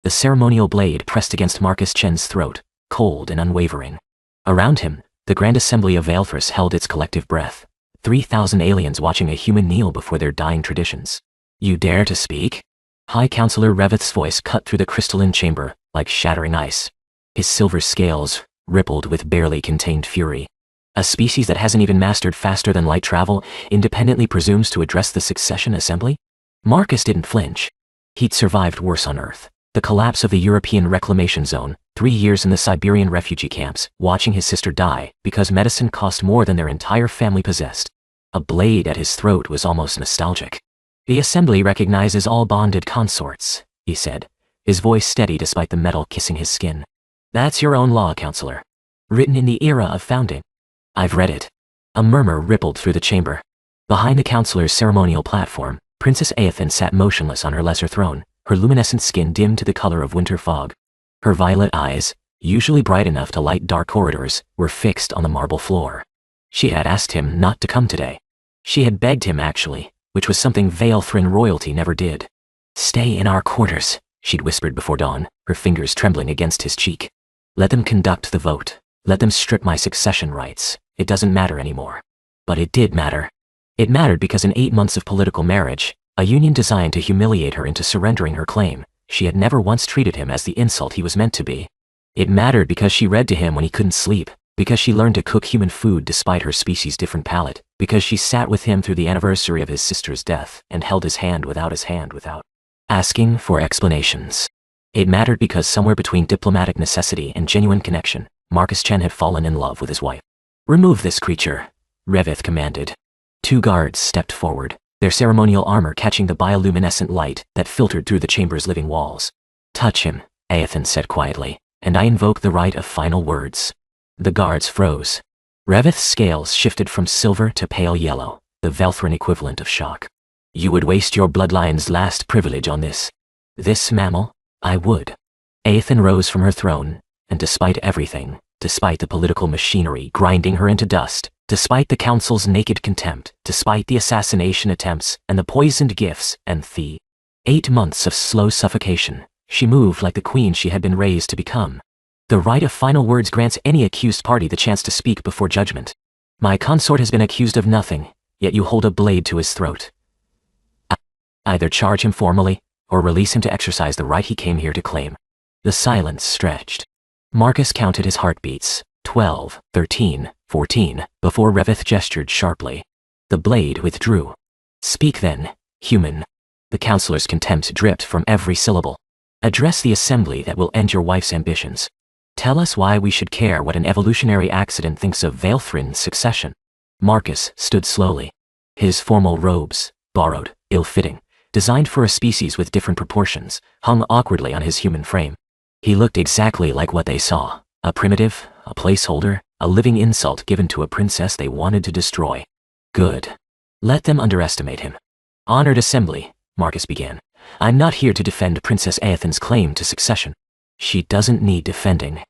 The ceremonial blade pressed against Marcus Chen's throat, cold and unwavering. Around him, the Grand Assembly of Vaelthris held its collective breath. 3,000 aliens watching a human kneel before their dying traditions. You dare to speak? High Counselor Revith's voice cut through the crystalline chamber, like shattering ice. His silver scales rippled with barely contained fury. A species that hasn't even mastered faster than light travel independently presumes to address the succession assembly? Marcus didn't flinch. He'd survived worse on Earth. The collapse of the European reclamation zone, 3 years in the Siberian refugee camps, watching his sister die because medicine cost more than their entire family possessed. A blade at his throat was almost nostalgic. The assembly recognizes all bonded consorts, he said, his voice steady despite the metal kissing his skin. That's your own law, Counselor. Written in the era of founding. I've read it. A murmur rippled through the chamber. Behind the Counselor's ceremonial platform, Princess Aethan sat motionless on her lesser throne, her luminescent skin dimmed to the color of winter fog. Her violet eyes, usually bright enough to light dark corridors, were fixed on the marble floor. She had asked him not to come today. She had begged him, actually, which was something Vaelthrin royalty never did. Stay in our quarters, she'd whispered before dawn, her fingers trembling against his cheek. Let them conduct the vote. Let them strip my succession rights. It doesn't matter anymore. But it did matter. It mattered because in 8 months of political marriage, a union designed to humiliate her into surrendering her claim, she had never once treated him as the insult he was meant to be. It mattered because she read to him when he couldn't sleep, because she learned to cook human food despite her species' different palate, because she sat with him through the anniversary of his sister's death and held his hand without asking for explanations. It mattered because somewhere between diplomatic necessity and genuine connection, Marcus Chen had fallen in love with his wife. Remove this creature, Revith commanded. 2 guards stepped forward, their ceremonial armor catching the bioluminescent light that filtered through the chamber's living walls. Touch him, Aethan said quietly, and I invoke the right of final words. The guards froze. Revith's scales shifted from silver to pale yellow, the Vaelthrin equivalent of shock. You would waste your bloodline's last privilege on this. This mammal? I would. Aethan rose from her throne, and despite everything, despite the political machinery grinding her into dust, despite the council's naked contempt, despite the assassination attempts and the poisoned gifts and the 8 months of slow suffocation, she moved like the queen she had been raised to become. The right of final words grants any accused party the chance to speak before judgment. My consort has been accused of nothing, yet you hold a blade to his throat. Either charge him formally, or release him to exercise the right he came here to claim. The silence stretched. Marcus counted his heartbeats, 12, 13, 14, before Revith gestured sharply. The blade withdrew. Speak then, human. The counselor's contempt dripped from every syllable. Address the assembly that will end your wife's ambitions. Tell us why we should care what an evolutionary accident thinks of Vaelthrin's succession. Marcus stood slowly. His formal robes, borrowed, ill-fitting, designed for a species with different proportions, hung awkwardly on his human frame. He looked exactly like what they saw, a primitive, a placeholder, a living insult given to a princess they wanted to destroy. Good. Let them underestimate him. Honored assembly, Marcus began. I'm not here to defend Princess Aethan's claim to succession. She doesn't need defending.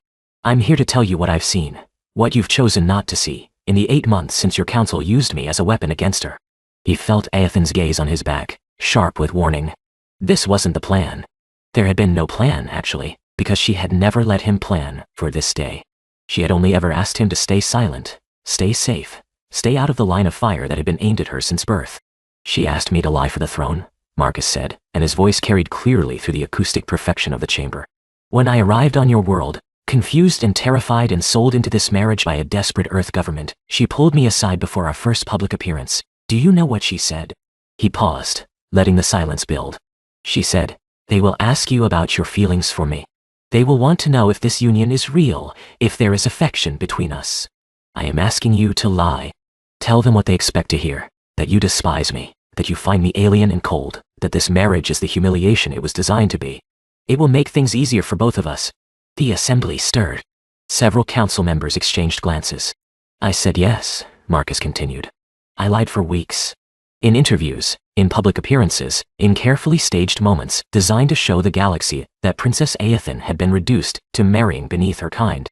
I'm here to tell you what I've seen, what you've chosen not to see, in the 8 months since your council used me as a weapon against her. He felt Aethan's gaze on his back, sharp with warning. This wasn't the plan. There had been no plan, actually, because she had never let him plan for this day. She had only ever asked him to stay silent, stay safe, stay out of the line of fire that had been aimed at her since birth. She asked me to lie for the throne, Marcus said, and his voice carried clearly through the acoustic perfection of the chamber. When I arrived on your world, confused and terrified and sold into this marriage by a desperate Earth government, she pulled me aside before our first public appearance. Do you know what she said? He paused, letting the silence build. She said, they will ask you about your feelings for me. They will want to know if this union is real, if there is affection between us. I am asking you to lie. Tell them what they expect to hear, that you despise me, that you find me alien and cold, that this marriage is the humiliation it was designed to be. It will make things easier for both of us. The assembly stirred. Several council members exchanged glances. I said yes, Marcus continued. I lied for weeks. In interviews, in public appearances, in carefully staged moments designed to show the galaxy that Princess Aethan had been reduced to marrying beneath her kind.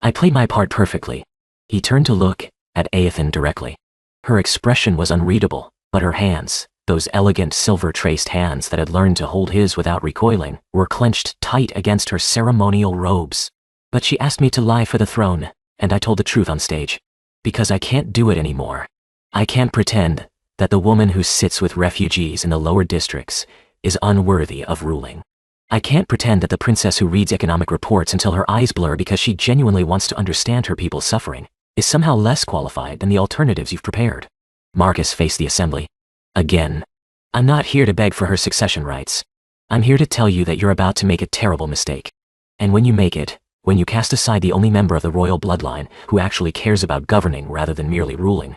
I played my part perfectly. He turned to look at Aethan directly. Her expression was unreadable, but her hands, Those elegant silver-traced hands that had learned to hold his without recoiling were clenched tight against her ceremonial robes. But she asked me to lie for the throne, and I told the truth on stage. Because I can't do it anymore. I can't pretend that the woman who sits with refugees in the lower districts is unworthy of ruling. I can't pretend that the princess who reads economic reports until her eyes blur because she genuinely wants to understand her people's suffering is somehow less qualified than the alternatives you've prepared. Marcus faced the assembly. Again. I'm not here to beg for her succession rights. I'm here to tell you that you're about to make a terrible mistake. And when you make it, when you cast aside the only member of the royal bloodline who actually cares about governing rather than merely ruling,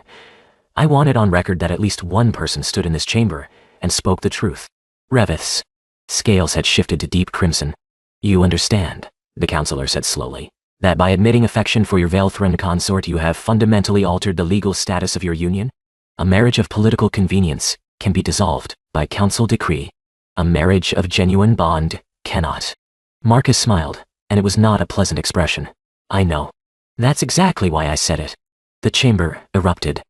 I want it on record that at least one person stood in this chamber and spoke the truth. Revith's scales had shifted to deep crimson. You understand, the counselor said slowly, that by admitting affection for your Velthran consort you have fundamentally altered the legal status of your union? A marriage of political convenience can be dissolved by council decree. A marriage of genuine bond cannot. Marcus smiled, and it was not a pleasant expression. I know. That's exactly why I said it. The chamber erupted.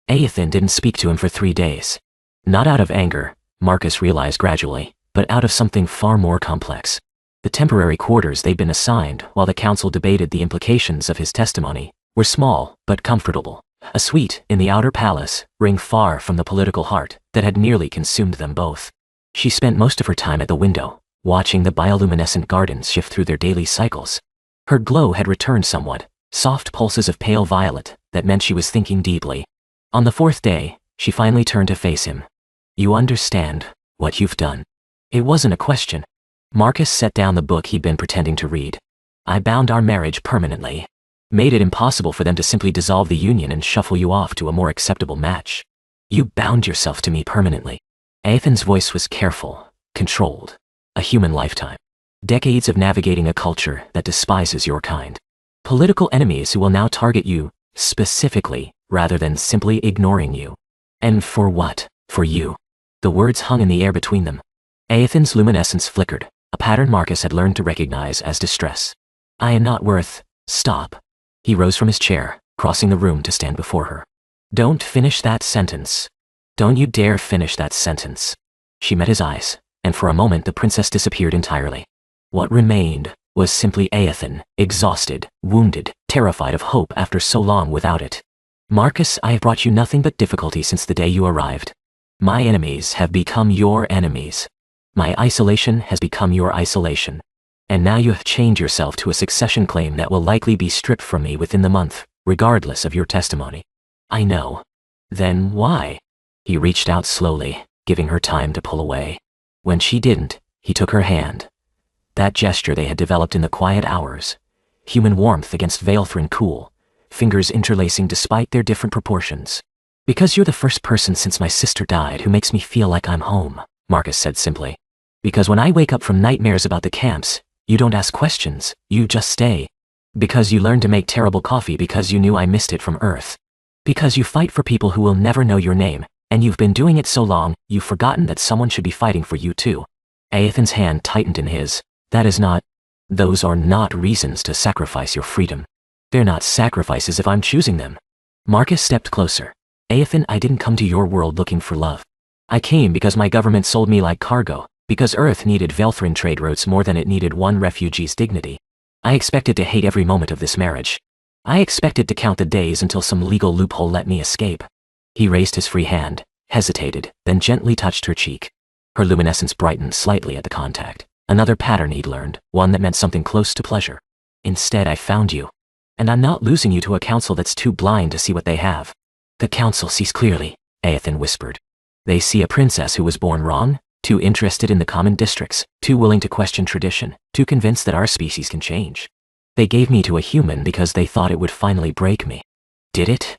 Aethan didn't speak to him for 3 days. Not out of anger, Marcus realized gradually, but out of something far more complex. The temporary quarters they'd been assigned while the council debated the implications of his testimony were small but comfortable. A suite in the outer palace, ring far from the political heart that had nearly consumed them both. She spent most of her time at the window, watching the bioluminescent gardens shift through their daily cycles. Her glow had returned somewhat, soft pulses of pale violet that meant she was thinking deeply. On the 4th day, she finally turned to face him. You understand what you've done. It wasn't a question. Marcus set down the book he'd been pretending to read. I bound our marriage permanently. Made it impossible for them to simply dissolve the union and shuffle you off to a more acceptable match. You bound yourself to me permanently. Aethan's voice was careful, controlled. A human lifetime. Decades of navigating a culture that despises your kind. Political enemies who will now target you, specifically, rather than simply ignoring you. And for what? For you. The words hung in the air between them. Aethan's luminescence flickered, a pattern Marcus had learned to recognize as distress. I am not worth. Stop. He rose from his chair, crossing the room to stand before her. Don't finish that sentence. Don't you dare finish that sentence. She met his eyes, and for a moment the princess disappeared entirely. What remained was simply Aethan, exhausted, wounded, terrified of hope after so long without it. Marcus, I have brought you nothing but difficulty since the day you arrived. My enemies have become your enemies. My isolation has become your isolation. And now you have chained yourself to a succession claim that will likely be stripped from me within the month, regardless of your testimony. I know. Then why? He reached out slowly, giving her time to pull away. When she didn't, he took her hand. That gesture they had developed in the quiet hours. Human warmth against Velthran cool, fingers interlacing despite their different proportions. Because you're the first person since my sister died who makes me feel like I'm home, Marcus said simply. Because when I wake up from nightmares about the camps, you don't ask questions, you just stay. Because you learned to make terrible coffee because you knew I missed it from Earth. Because you fight for people who will never know your name, and you've been doing it so long, you've forgotten that someone should be fighting for you too. Aethan's hand tightened in his. Those are not reasons to sacrifice your freedom. They're not sacrifices if I'm choosing them. Marcus stepped closer. Aethan, I didn't come to your world looking for love. I came because my government sold me like cargo. Because Earth needed Velthran trade routes more than it needed one refugee's dignity. I expected to hate every moment of this marriage. I expected to count the days until some legal loophole let me escape. He raised his free hand, hesitated, then gently touched her cheek. Her luminescence brightened slightly at the contact. Another pattern he'd learned, one that meant something close to pleasure. Instead, I found you. And I'm not losing you to a council that's too blind to see what they have. The council sees clearly, Aethan whispered. They see a princess who was born wrong, too interested in the common districts, too willing to question tradition, too convinced that our species can change. They gave me to a human because they thought it would finally break me. Did it?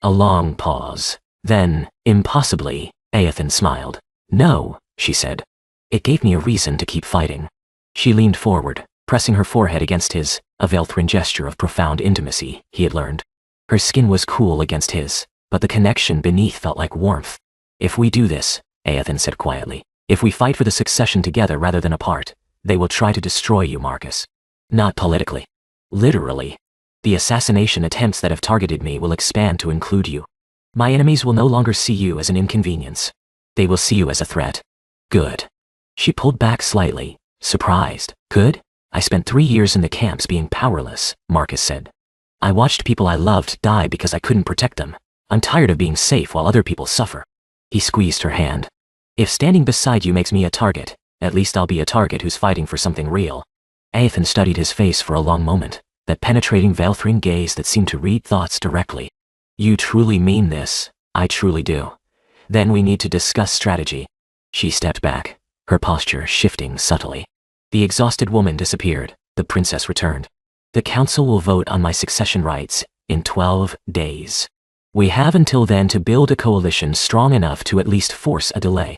A long pause. Then, impossibly, Aethan smiled. No, she said. It gave me a reason to keep fighting. She leaned forward, pressing her forehead against his, a Velthran gesture of profound intimacy, he had learned. Her skin was cool against his, but the connection beneath felt like warmth. If we do this, Aethan said quietly, if we fight for the succession together rather than apart, they will try to destroy you, Marcus. Not politically. Literally. The assassination attempts that have targeted me will expand to include you. My enemies will no longer see you as an inconvenience. They will see you as a threat. Good. She pulled back slightly, surprised. Good? I spent 3 years in the camps being powerless, Marcus said. I watched people I loved die because I couldn't protect them. I'm tired of being safe while other people suffer. He squeezed her hand. If standing beside you makes me a target, at least I'll be a target who's fighting for something real. Aethan studied his face for a long moment, that penetrating Velthrin gaze that seemed to read thoughts directly. You truly mean this? I truly do. Then we need to discuss strategy. She stepped back, her posture shifting subtly. The exhausted woman disappeared. The princess returned. The council will vote on my succession rights in 12 days. We have until then to build a coalition strong enough to at least force a delay.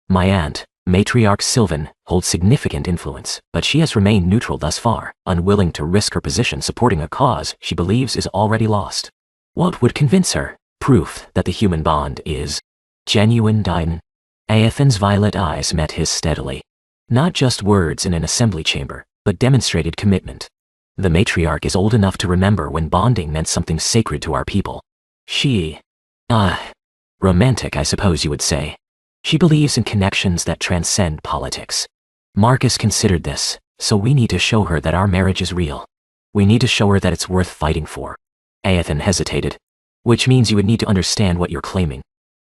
My aunt, Matriarch Sylvan, holds significant influence, but she has remained neutral thus far, unwilling to risk her position supporting a cause she believes is already lost. What would convince her? Proof that the human bond is genuine. Aethan's violet eyes met his steadily. Not just words in an assembly chamber, but demonstrated commitment. The matriarch is old enough to remember when bonding meant something sacred to our people. She, romantic, I suppose you would say. She believes in connections that transcend politics. Marcus considered this, so we need to show her that our marriage is real. We need to show her that it's worth fighting for. Aethan hesitated. Which means you would need to understand what you're claiming.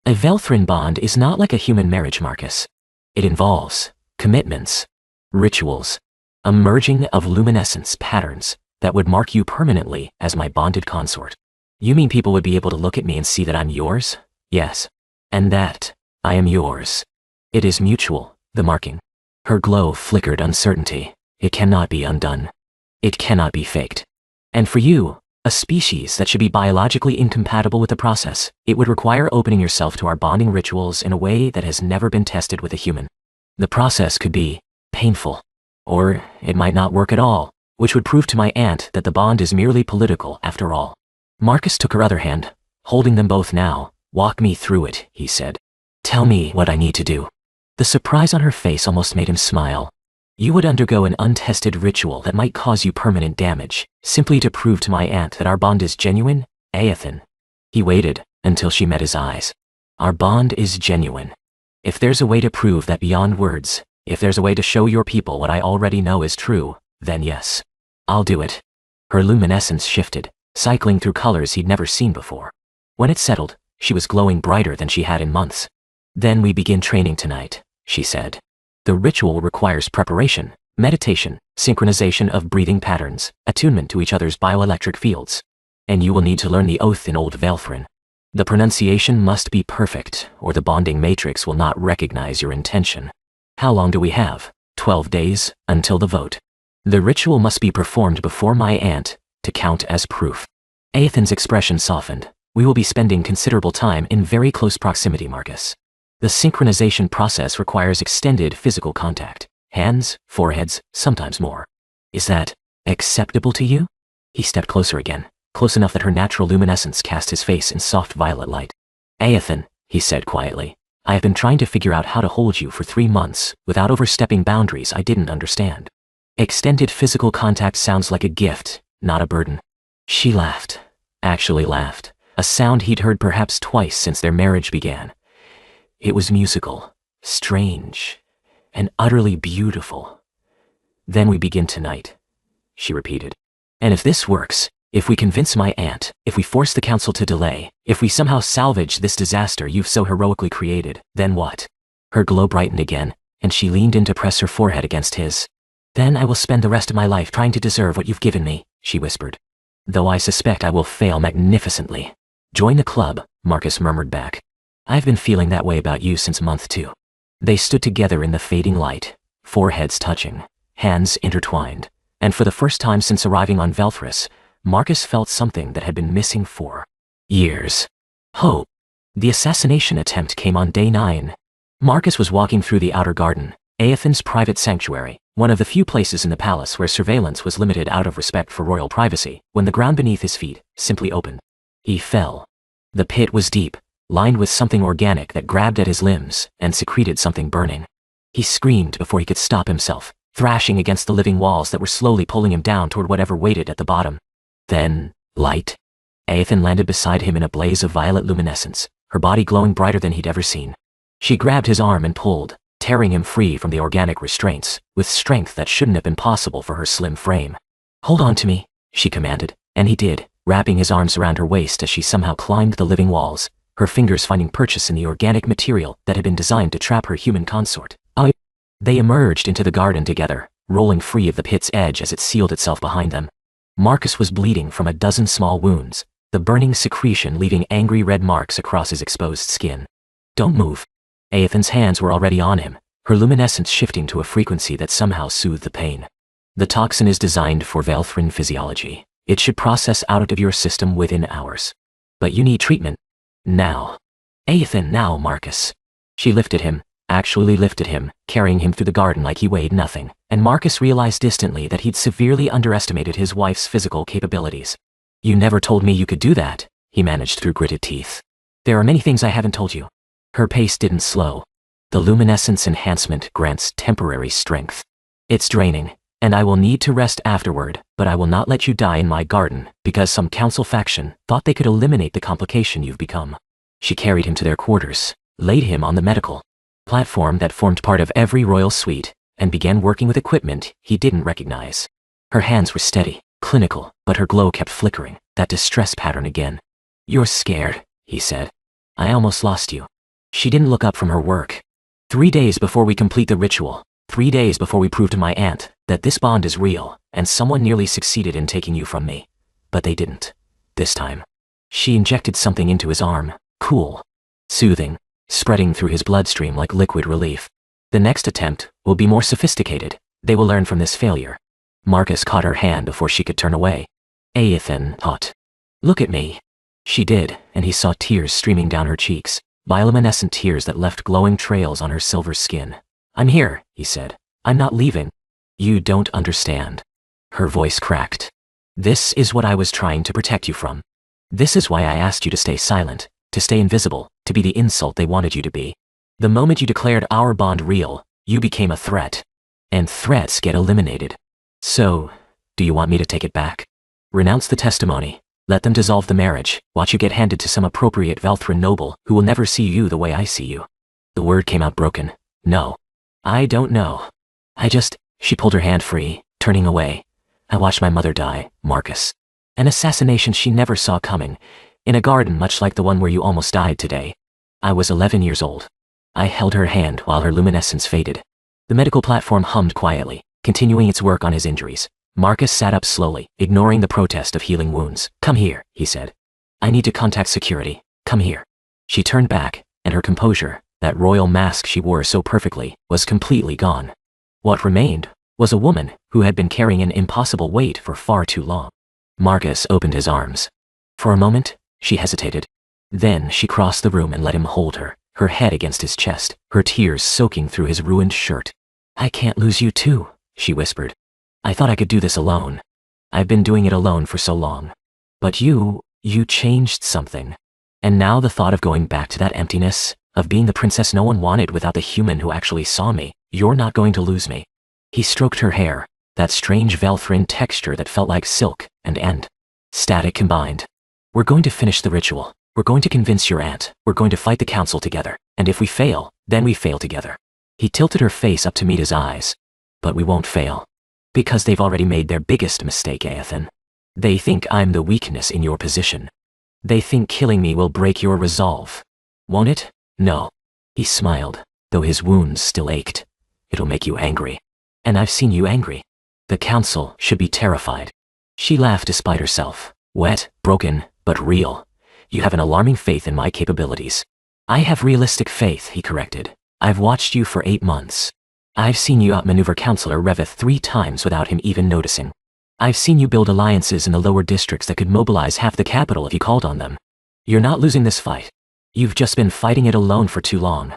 A Velthrin bond is not like a human marriage, Marcus. It involves commitments, rituals, a merging of luminescence patterns that would mark you permanently as my bonded consort. You mean people would be able to look at me and see that I'm yours? Yes. And that I am yours. It is mutual, the marking. Her glow flickered uncertainty. It cannot be undone. It cannot be faked. And for you, a species that should be biologically incompatible with the process, it would require opening yourself to our bonding rituals in a way that has never been tested with a human. The process could be painful, or it might not work at all, which would prove to my aunt that the bond is merely political after all. Marcus took her other hand, holding them both now. Walk me through it, he said. Tell me what I need to do. The surprise on her face almost made him smile. You would undergo an untested ritual that might cause you permanent damage, simply to prove to my aunt that our bond is genuine, Aethan. He waited until she met his eyes. Our bond is genuine. If there's a way to prove that beyond words, if there's a way to show your people what I already know is true, then yes, I'll do it. Her luminescence shifted, cycling through colors he'd never seen before. When it settled, she was glowing brighter than she had in months. Then we begin training tonight, she said. The ritual requires preparation, meditation, synchronization of breathing patterns, attunement to each other's bioelectric fields. And you will need to learn the oath in Old Velthrin. The pronunciation must be perfect, or the bonding matrix will not recognize your intention. How long do we have? 12 days, until the vote. The ritual must be performed before my aunt, to count as proof. Aethan's expression softened. We will be spending considerable time in very close proximity, Marcus. The synchronization process requires extended physical contact. Hands, foreheads, sometimes more. Is that acceptable to you? He stepped closer again, close enough that her natural luminescence cast his face in soft violet light. Aethan, he said quietly, I have been trying to figure out how to hold you for 3 months without overstepping boundaries I didn't understand. Extended physical contact sounds like a gift, not a burden. She laughed, actually laughed, a sound he'd heard perhaps twice since their marriage began. It was musical, strange, and utterly beautiful. Then we begin tonight, she repeated. And if this works, if we convince my aunt, if we force the council to delay, if we somehow salvage this disaster you've so heroically created, then what? Her glow brightened again, and she leaned in to press her forehead against his. Then I will spend the rest of my life trying to deserve what you've given me, she whispered. Though I suspect I will fail magnificently. Join the club, Marcus murmured back. I've been feeling that way about you since month 2. They stood together in the fading light, foreheads touching, hands intertwined, and for the first time since arriving on Velthris, Marcus felt something that had been missing for years. Hope. The assassination attempt came on day 9. Marcus was walking through the outer garden, Aethan's private sanctuary, one of the few places in the palace where surveillance was limited out of respect for royal privacy, when the ground beneath his feet simply opened. He fell. The pit was deep, lined with something organic that grabbed at his limbs and secreted something burning. He screamed before he could stop himself, thrashing against the living walls that were slowly pulling him down toward whatever waited at the bottom. Then, light. Aethan landed beside him in a blaze of violet luminescence, her body glowing brighter than he'd ever seen. She grabbed his arm and pulled, tearing him free from the organic restraints, with strength that shouldn't have been possible for her slim frame. "Hold on to me," she commanded, and he did, wrapping his arms around her waist as she somehow climbed the living walls, her fingers finding purchase in the organic material that had been designed to trap her human consort. They emerged into the garden together, rolling free of the pit's edge as it sealed itself behind them. Marcus was bleeding from a dozen small wounds, the burning secretion leaving angry red marks across his exposed skin. "Don't move." Aethan's hands were already on him, her luminescence shifting to a frequency that somehow soothed the pain. "The toxin is designed for Velthrin physiology. It should process out of your system within hours. But you need treatment. Now." "Aethan, now, Marcus." She lifted him, actually lifted him, carrying him through the garden like he weighed nothing, and Marcus realized distantly that he'd severely underestimated his wife's physical capabilities. "You never told me you could do that," he managed through gritted teeth. "There are many things I haven't told you." Her pace didn't slow. "The luminescence enhancement grants temporary strength. It's draining, and I will need to rest afterward, but I will not let you die in my garden because some council faction thought they could eliminate the complication you've become." She carried him to their quarters, laid him on the medical platform that formed part of every royal suite, and began working with equipment he didn't recognize. Her hands were steady, clinical, but her glow kept flickering, that distress pattern again. "You're scared," he said. "I almost lost you." She didn't look up from her work. 3 days before we complete the ritual, 3 days before we prove to my aunt that this bond is real, and someone nearly succeeded in taking you from me. But they didn't. This time. She injected something into his arm, cool, soothing, spreading through his bloodstream like liquid relief. "The next attempt will be more sophisticated. They will learn from this failure." Marcus caught her hand before she could turn away. Aethan thought. "Look at me." She did, and he saw tears streaming down her cheeks, bioluminescent tears that left glowing trails on her silver skin. "I'm here," he said. "I'm not leaving." "You don't understand." Her voice cracked. "This is what I was trying to protect you from. This is why I asked you to stay silent, to stay invisible, to be the insult they wanted you to be. The moment you declared our bond real, you became a threat. And threats get eliminated. So, do you want me to take it back? Renounce the testimony, let them dissolve the marriage, watch you get handed to some appropriate Velthrin noble who will never see you the way I see you." The word came out broken. "No. I don't know. She pulled her hand free, turning away. "I watched my mother die, Marcus. An assassination she never saw coming, in a garden much like the one where you almost died today. I was 11 years old." I held her hand while her luminescence faded. The medical platform hummed quietly, continuing its work on his injuries. Marcus sat up slowly, ignoring the protest of healing wounds. "Come here," he said. "I need to contact security. Come here." She turned back, and her composure, that royal mask she wore so perfectly, was completely gone. What remained was a woman who had been carrying an impossible weight for far too long. Marcus opened his arms. For a moment, she hesitated. Then she crossed the room and let him hold her, her head against his chest, her tears soaking through his ruined shirt. "I can't lose you too," she whispered. "I thought I could do this alone. I've been doing it alone for so long. But you changed something. And now the thought of going back to that emptiness, of being the princess no one wanted without the human who actually saw me, you're not going to lose me." He stroked her hair, that strange Velthrin texture that felt like silk and static combined. "We're going to finish the ritual. We're going to convince your aunt. We're going to fight the council together. And if we fail, then we fail together." He tilted her face up to meet his eyes. "But we won't fail. Because they've already made their biggest mistake, Aethan. They think I'm the weakness in your position. They think killing me will break your resolve. Won't it? No." He smiled, though his wounds still ached. "It'll make you angry. And I've seen you angry. The council should be terrified." She laughed despite herself. "Wet, broken, but real. You have an alarming faith in my capabilities." "I have realistic faith," he corrected. "I've watched you for 8 months. I've seen you outmaneuver Councillor Reveth 3 times without him even noticing. I've seen you build alliances in the lower districts that could mobilize half the capital if you called on them. You're not losing this fight. You've just been fighting it alone for too long."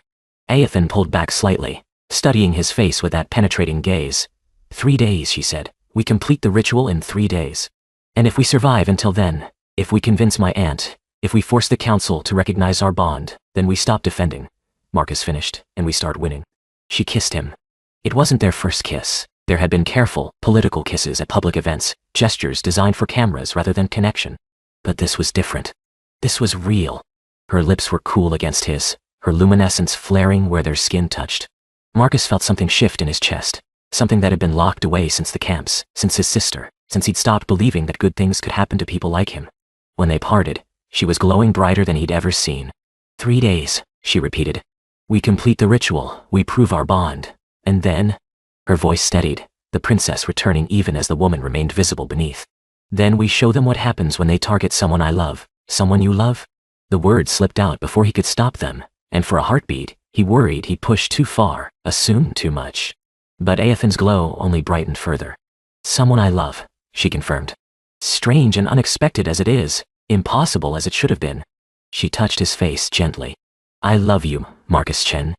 Aethan pulled back slightly, studying his face with that penetrating gaze. 3 days, she said. "We complete the ritual in 3 days. And if we survive until then, if we convince my aunt, if we force the council to recognize our bond, then we stop defending." Marcus finished, "and we start winning." She kissed him. It wasn't their first kiss. There had been careful, political kisses at public events, gestures designed for cameras rather than connection. But this was different. This was real. Her lips were cool against his, her luminescence flaring where their skin touched. Marcus felt something shift in his chest, something that had been locked away since the camps, since his sister, since he'd stopped believing that good things could happen to people like him. When they parted, she was glowing brighter than he'd ever seen. 3 days, she repeated. We complete the ritual, we prove our bond, and then... Her voice steadied, the princess returning even as the woman remained visible beneath. Then we show them what happens when they target someone I love. Someone you love? The words slipped out before he could stop them, and for a heartbeat, he worried he'd pushed too far, assumed too much. But Aethan's glow only brightened further. Someone I love, she confirmed. Strange and unexpected as it is, impossible as it should have been. She touched his face gently. I love you, Marcus Chen.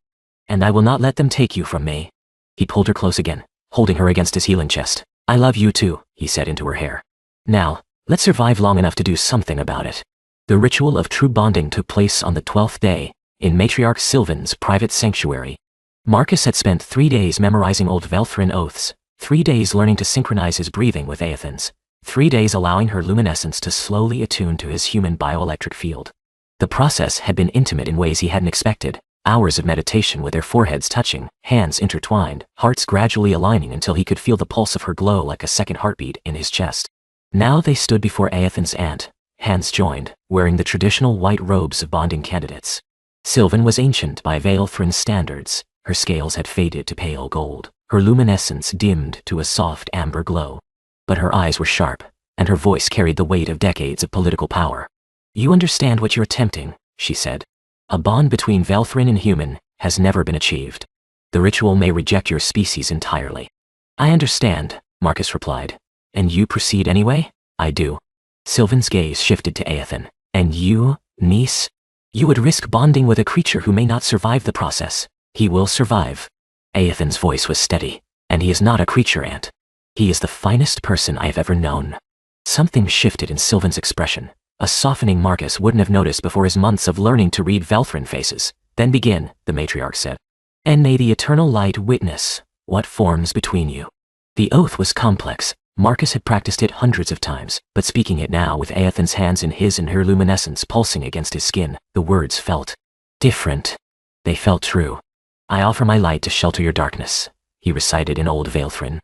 And I will not let them take you from me. He pulled her close again, holding her against his healing chest. I love you too, he said into her hair. Now, let's survive long enough to do something about it. The ritual of true bonding took place on the 12th day, in Matriarch Sylvan's private sanctuary. Marcus had spent 3 days memorizing old Velthrin oaths, 3 days learning to synchronize his breathing with Aethan's, 3 days allowing her luminescence to slowly attune to his human bioelectric field. The process had been intimate in ways he hadn't expected, hours of meditation with their foreheads touching, hands intertwined, hearts gradually aligning until he could feel the pulse of her glow like a second heartbeat in his chest. Now they stood before Aethan's aunt, hands joined, wearing the traditional white robes of bonding candidates. Sylvan was ancient by Velthrin's standards. Her scales had faded to pale gold, her luminescence dimmed to a soft amber glow. But her eyes were sharp, and her voice carried the weight of decades of political power. You understand what you're attempting, she said. A bond between Velthrin and human has never been achieved. The ritual may reject your species entirely. I understand, Marcus replied. And you proceed anyway? I do. Sylvan's gaze shifted to Aethan. And you, niece? You would risk bonding with a creature who may not survive the process. He will survive. Aethan's voice was steady. And he is not a creature, Aunt. He is the finest person I have ever known. Something shifted in Sylvan's expression, a softening Marcus wouldn't have noticed before his months of learning to read Velthrin faces. Then begin, the matriarch said. And may the eternal light witness what forms between you. The oath was complex. Marcus had practiced it hundreds of times, but speaking it now with Aethan's hands in his and her luminescence pulsing against his skin, the words felt different. They felt true. I offer my light to shelter your darkness, he recited in Old Velthrin.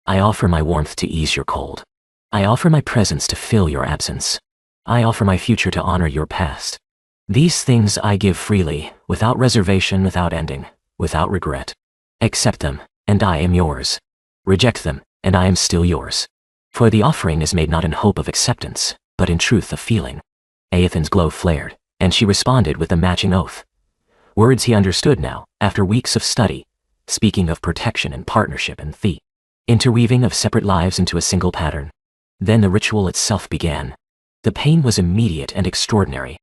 I offer my warmth to ease your cold. I offer my presence to fill your absence. I offer my future to honor your past. These things I give freely, without reservation, without ending, without regret. Accept them, and I am yours. Reject them, and I am still yours. For the offering is made not in hope of acceptance, but in truth of feeling. Aethan's glow flared, and she responded with a matching oath. Words he understood now, after weeks of study, speaking of protection and partnership and the interweaving of separate lives into a single pattern. Then the ritual itself began. The pain was immediate and extraordinary.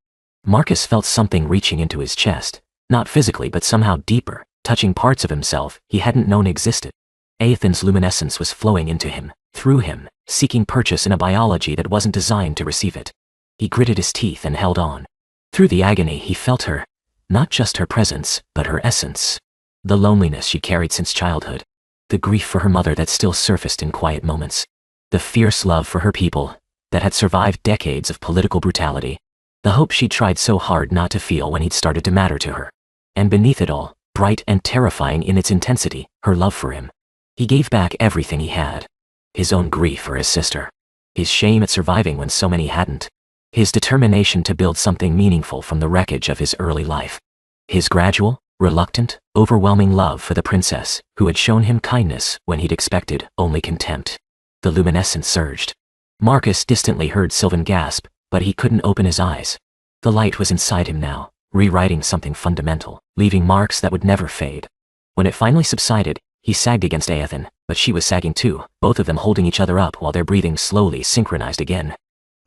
Marcus felt something reaching into his chest, not physically but somehow deeper, touching parts of himself he hadn't known existed. Aethan's luminescence was flowing into him, through him, seeking purchase in a biology that wasn't designed to receive it. He gritted his teeth and held on. Through the agony he felt her, not just her presence, but her essence. The loneliness she carried since childhood. The grief for her mother that still surfaced in quiet moments. The fierce love for her people that had survived decades of political brutality. The hope she'd tried so hard not to feel when he'd started to matter to her. And beneath it all, bright and terrifying in its intensity, her love for him. He gave back everything he had. His own grief for his sister. His shame at surviving when so many hadn't. His determination to build something meaningful from the wreckage of his early life. His gradual, reluctant, overwhelming love for the princess, who had shown him kindness when he'd expected only contempt. The luminescence surged. Marcus distantly heard Sylvan gasp, but he couldn't open his eyes. The light was inside him now, rewriting something fundamental, leaving marks that would never fade. When it finally subsided, he sagged against Aethan, but she was sagging too, both of them holding each other up while their breathing slowly synchronized again.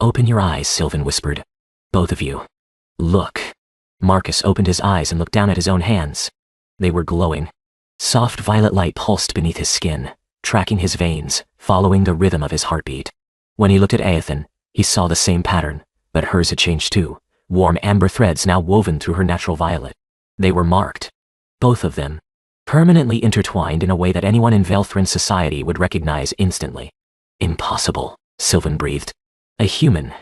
Open your eyes, Sylvan whispered. Both of you. Look. Marcus opened his eyes and looked down at his own hands. They were glowing. Soft violet light pulsed beneath his skin, tracking his veins, following the rhythm of his heartbeat. When he looked at Aethan, he saw the same pattern, but hers had changed too, warm amber threads now woven through her natural violet. They were marked. Both of them. Permanently intertwined in a way that anyone in Velthrin society would recognize instantly. Impossible, Sylvan breathed. A human,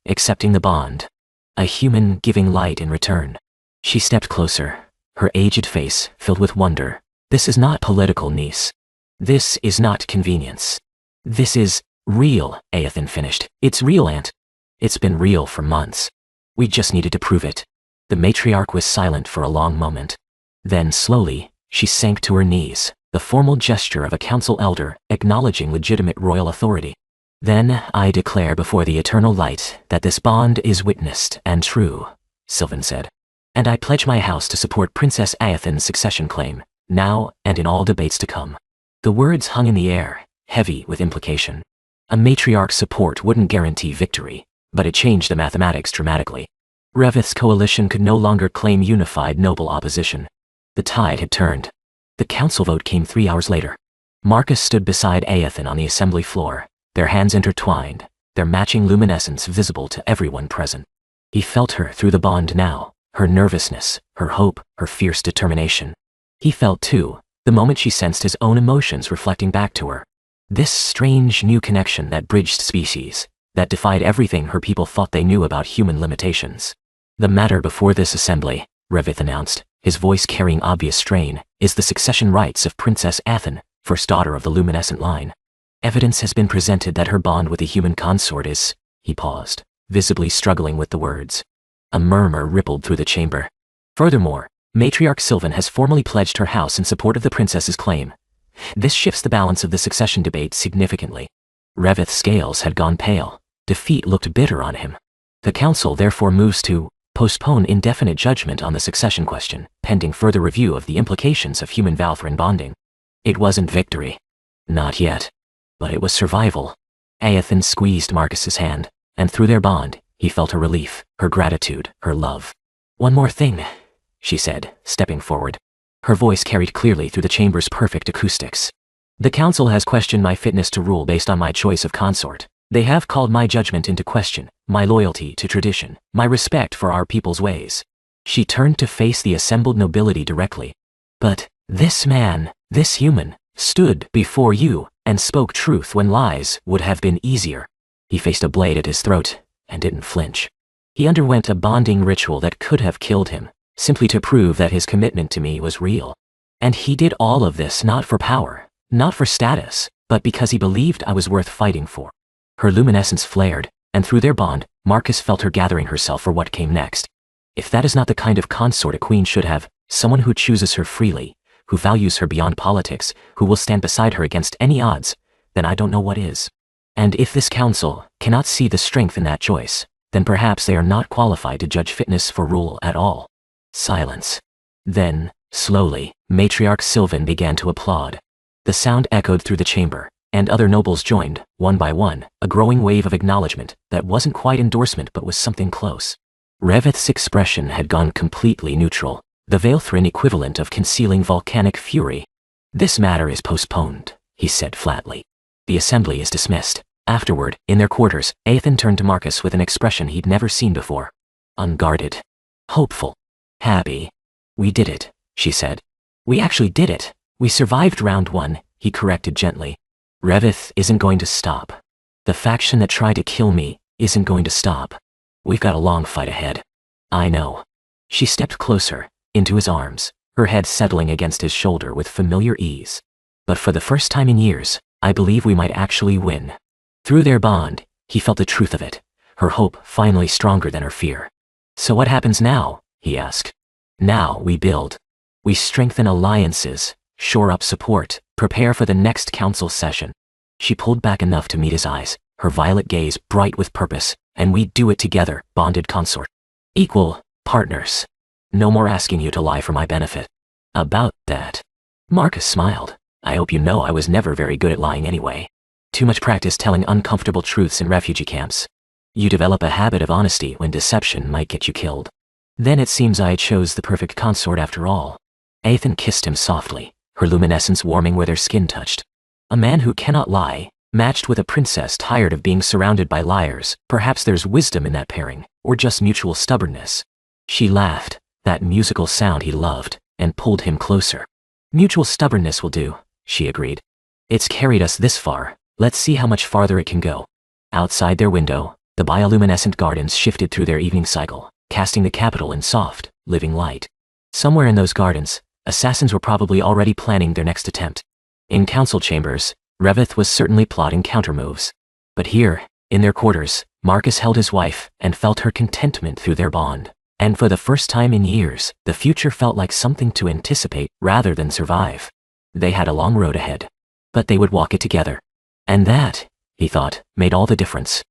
accepting the bond. A human giving light in return. She stepped closer, her aged face filled with wonder. This is not political, niece. This is not convenience. This is real, Aethan finished. It's real, Aunt. It's been real for months. We just needed to prove it. The matriarch was silent for a long moment. Then, slowly, she sank to her knees, the formal gesture of a council elder acknowledging legitimate royal authority. Then I declare before the eternal light that this bond is witnessed and true, Sylvan said. And I pledge my house to support Princess Aethan's succession claim, now and in all debates to come. The words hung in the air, heavy with implication. A matriarch's support wouldn't guarantee victory, but it changed the mathematics dramatically. Revith's coalition could no longer claim unified noble opposition. The tide had turned. The council vote came 3 hours later. Marcus stood beside Aethan on the assembly floor, their hands intertwined, their matching luminescence visible to everyone present. He felt her through the bond now, her nervousness, her hope, her fierce determination. He felt, too, the moment she sensed his own emotions reflecting back to her. This strange new connection that bridged species, that defied everything her people thought they knew about human limitations. The matter before this assembly, Revith announced, his voice carrying obvious strain, is the succession rights of Princess Aethan, first daughter of the luminescent line. Evidence has been presented that her bond with the human consort is... He paused, visibly struggling with the words. A murmur rippled through the chamber. Furthermore, Matriarch Sylvan has formally pledged her house in support of the princess's claim. This shifts the balance of the succession debate significantly. Revith's scales had gone pale. Defeat looked bitter on him. The council therefore moves to postpone indefinite judgment on the succession question, pending further review of the implications of human Valthran bonding. It wasn't victory. Not yet. But it was survival. Aethan squeezed Marcus's hand, and through their bond, he felt her relief, her gratitude, her love. One more thing, she said, stepping forward. Her voice carried clearly through the chamber's perfect acoustics. The council has questioned my fitness to rule based on my choice of consort. They have called my judgment into question, my loyalty to tradition, my respect for our people's ways. She turned to face the assembled nobility directly. But this man, this human, stood before you and spoke truth when lies would have been easier. He faced a blade at his throat and didn't flinch. He underwent a bonding ritual that could have killed him, simply to prove that his commitment to me was real. And he did all of this not for power, not for status, but because he believed I was worth fighting for. Her luminescence flared, and through their bond, Marcus felt her gathering herself for what came next. If that is not the kind of consort a queen should have, someone who chooses her freely, who values her beyond politics, who will stand beside her against any odds, then I don't know what is. And if this council cannot see the strength in that choice, then perhaps they are not qualified to judge fitness for rule at all. Silence. Then, slowly, Matriarch Sylvan began to applaud. The sound echoed through the chamber, and other nobles joined, one by one, a growing wave of acknowledgement that wasn't quite endorsement but was something close. Revith's expression had gone completely neutral, the Valthran equivalent of concealing volcanic fury. This matter is postponed, he said flatly. The assembly is dismissed. Afterward, in their quarters, Aethan turned to Marcus with an expression he'd never seen before. Unguarded. Hopeful. Happy. We did it, she said. We actually did it. We survived round 1, he corrected gently. Revith isn't going to stop. The faction that tried to kill me isn't going to stop. We've got a long fight ahead. I know. She stepped closer, into his arms, her head settling against his shoulder with familiar ease. But for the first time in years, I believe we might actually win. Through their bond, he felt the truth of it, her hope finally stronger than her fear. So what happens now? He asked. Now we build. We strengthen alliances, shore up support, prepare for the next council session. She pulled back enough to meet his eyes, her violet gaze bright with purpose, and we do it together, bonded consort. Equal partners. No more asking you to lie for my benefit. About that. Marcus smiled. I hope you know I was never very good at lying anyway. Too much practice telling uncomfortable truths in refugee camps. You develop a habit of honesty when deception might get you killed. Then it seems I chose the perfect consort after all. Aethan kissed him softly, her luminescence warming where their skin touched. A man who cannot lie, matched with a princess tired of being surrounded by liars. Perhaps there's wisdom in that pairing, or just mutual stubbornness. She laughed, that musical sound he loved, and pulled him closer. Mutual stubbornness will do, she agreed. It's carried us this far, let's see how much farther it can go. Outside their window, the bioluminescent gardens shifted through their evening cycle, casting the capital in soft, living light. Somewhere in those gardens, assassins were probably already planning their next attempt. In council chambers, Revith was certainly plotting countermoves. But here, in their quarters, Marcus held his wife and felt her contentment through their bond. And for the first time in years, the future felt like something to anticipate rather than survive. They had a long road ahead, but they would walk it together. And that, he thought, made all the difference.